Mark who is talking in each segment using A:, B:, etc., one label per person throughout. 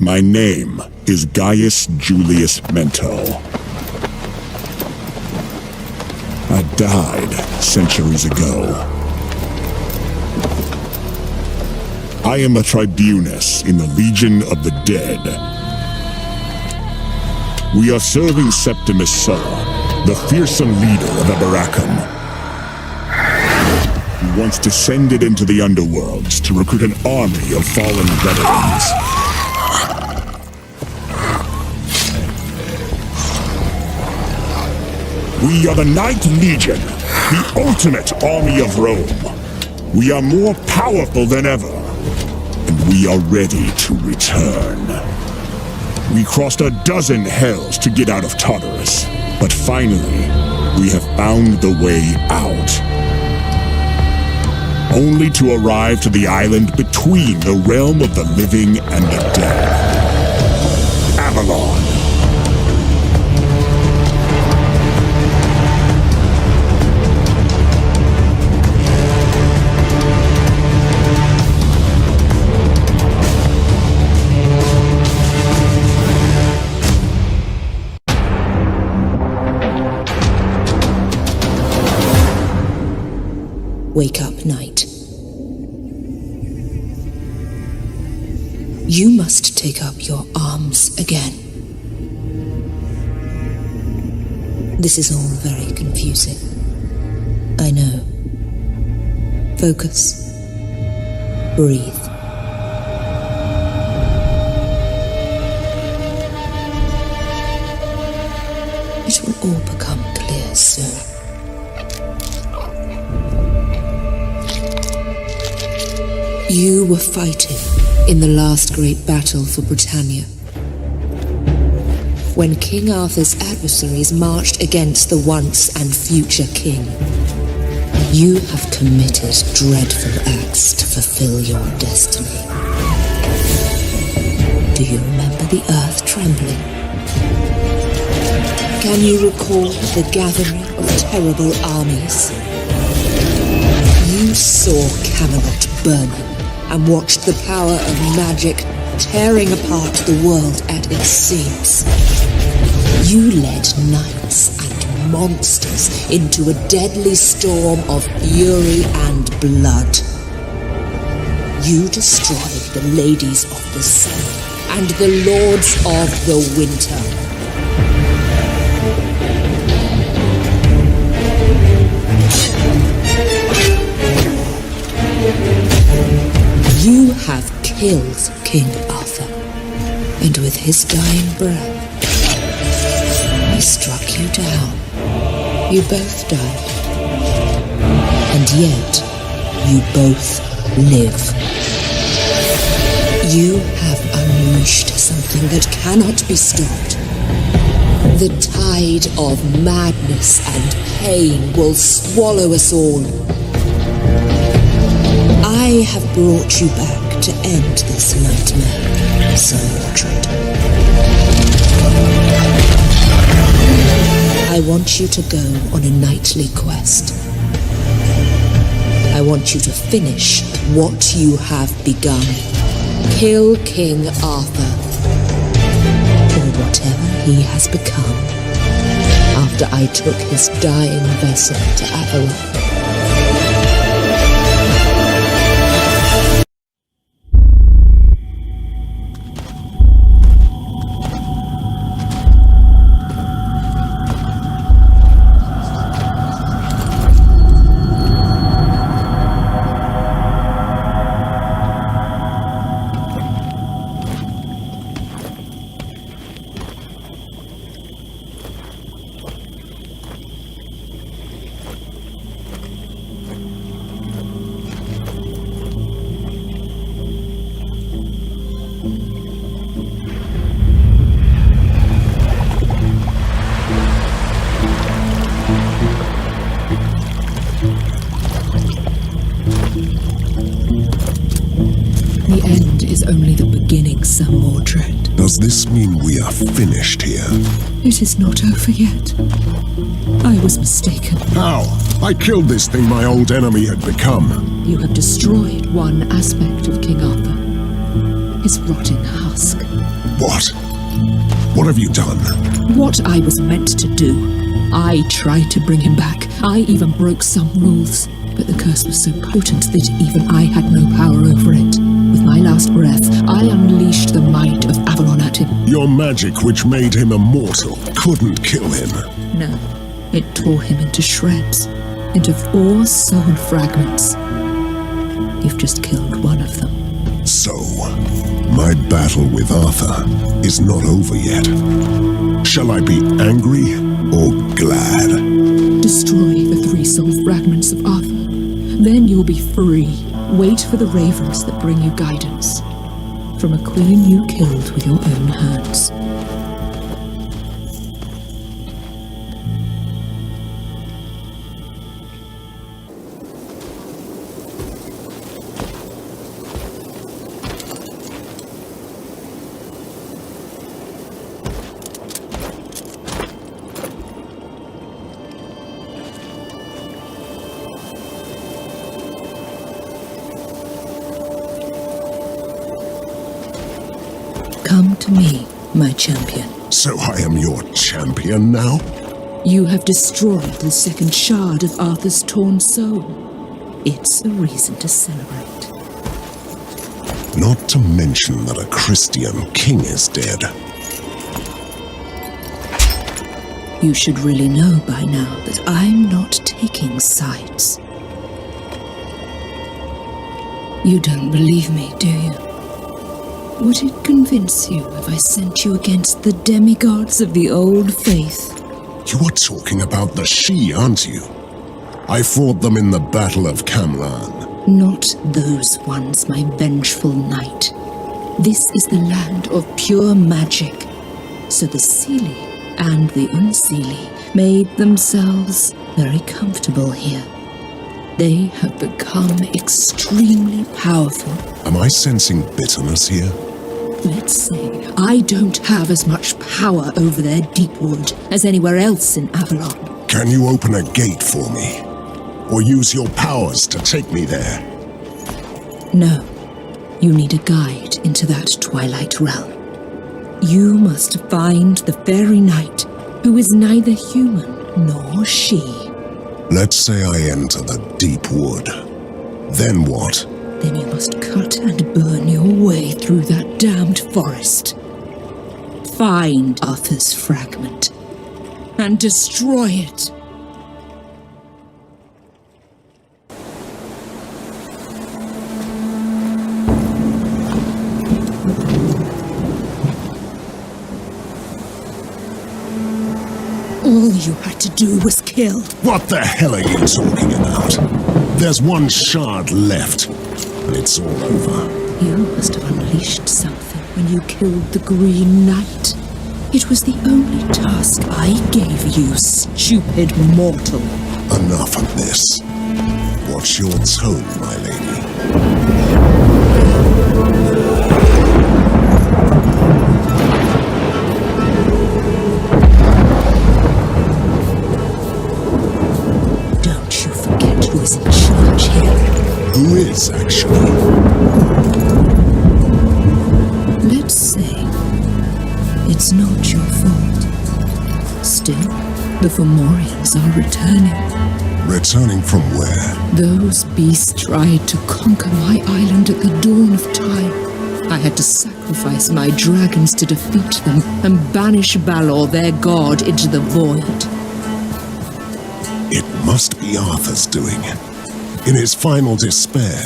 A: My name is Gaius Julius Mento. I died centuries ago. I am a tribunus in the Legion of the Dead. We are serving Septimus Sulla, the fearsome leader of Eberacum, who once descended into the underworlds to recruit an army of fallen veterans. We are the Ninth Legion, the ultimate army of Rome. We are more powerful than ever, and we are ready to return. We crossed a dozen hells to get out of Tartarus, but finally, we have found the way out. Only to arrive to the island between the realm of the living and the dead. Avalon.
B: Wake up, knight. You must take up your arms again. This is all very confusing. I know. Focus. Breathe. It will all become clear soon. You were fighting in the last great battle for Britannia. When King Arthur's adversaries marched against the once and future king, you have committed dreadful acts to fulfill your destiny. Do you remember the earth trembling? Can you recall the gathering of terrible armies? You saw Camelot burning and watched the power of magic tearing apart the world at its seams. You led knights and monsters into a deadly storm of fury and blood. You destroyed the ladies of the sun and the lords of the winter. You have killed King Arthur, and with his dying breath, he struck you down. You both died, and yet you both live. You have unleashed something that cannot be stopped. The tide of madness and pain will swallow us all. I have brought you back to end this nightmare, Sir Mordred. I want you to go on a knightly quest. I want you to finish what you have begun. Kill King Arthur, or whatever he has become, after I took his dying vessel to Avalon. Only the beginning, Sir Mordred.
C: Does this mean we are finished here?
B: It is not over yet. I was mistaken.
C: How? I killed this thing my old enemy had become.
B: You have destroyed one aspect of King Arthur. His rotting husk.
C: What? What have you done?
B: What I was meant to do. I tried to bring him back. I even broke some rules. But the curse was so potent that even I had no power over it. With my last breath, I unleashed the might of Avalon at him.
C: Your magic, which made him immortal, couldn't kill him.
B: No, it tore him into shreds, into 4 sewn fragments. You've just killed one of them.
C: So, my battle with Arthur is not over yet. Shall I be angry or glad?
B: Destroy the 3 soul fragments of Arthur. Then you'll be free. Wait for the ravens that bring you guidance. From a queen you killed with your own hands. Come to me, my champion.
C: So I am your champion now?
B: You have destroyed the 2nd shard of Arthur's torn soul. It's a reason to celebrate.
C: Not to mention that a Christian king is dead.
B: You should really know by now that I'm not taking sides. You don't believe me, do you? Would it convince you if I sent you against the demigods of the old faith?
C: You are talking about the Shi, aren't you? I fought them in the Battle of Camlan.
B: Not those ones, my vengeful knight. This is the land of pure magic. So the Seelie and the Unseelie made themselves very comfortable here. They have become extremely powerful.
C: Am I sensing bitterness here?
B: Let's say I don't have as much power over their deep wood as anywhere else in Avalon.
C: Can you open a gate for me? Or use your powers to take me there?
B: No. You need a guide into that twilight realm. You must find the fairy knight, who is neither human nor she.
C: Let's say I enter the deep wood. Then what?
B: Then you must cut and burn your way through that damned forest. Find Arthur's fragment and destroy it. All you had to do was kill.
C: What the hell are you talking about? There's one shard left, and it's all over.
B: You must have unleashed something when you killed the Green Knight. It was the only task I gave you, stupid mortal.
C: Enough of this. Watch your tone, my lady.
B: Don't you forget who's in charge here.
C: Who is, actually?
B: Let's say it's not your fault. Still, the Fomorians are returning.
C: Returning from where?
B: Those beasts tried to conquer my island at the dawn of time. I had to sacrifice my dragons to defeat them and banish Balor, their god, into the void.
C: It must be Arthur's doing. In his final despair,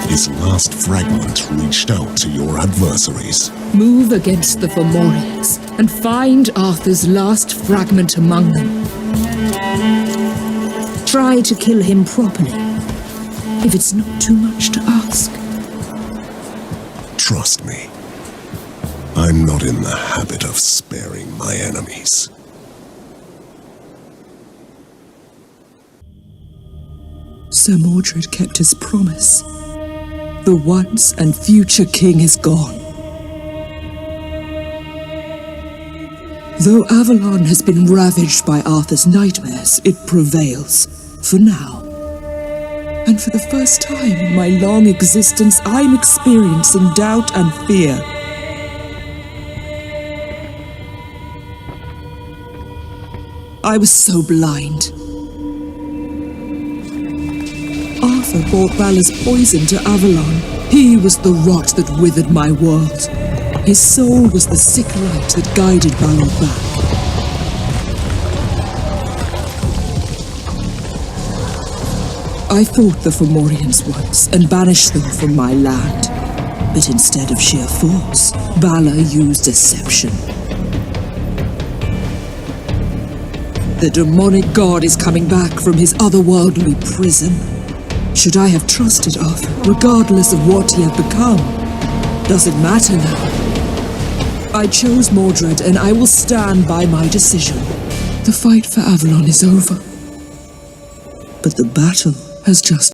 C: his last fragment reached out to your adversaries.
B: Move against the Fomorians and find Arthur's last fragment among them. Try to kill him properly, if it's not too much to ask.
C: Trust me, I'm not in the habit of sparing my enemies.
D: Sir Mordred kept his promise. The once and future king is gone. Though Avalon has been ravaged by Arthur's nightmares, it prevails, for now. And for the first time in my long existence, I'm experiencing doubt and fear. I was so blind. Arthur brought Vala's poison to Avalon. He was the rot that withered my world. His soul was the sick light that guided Vala back. I fought the Fomorians once and banished them from my land. But instead of sheer force, Vala used deception. The demonic god is coming back from his otherworldly prison. Should I have trusted Arthur, regardless of what he had become? Does it matter now? I chose Mordred, and I will stand by my decision. The fight for Avalon is over. But the battle has just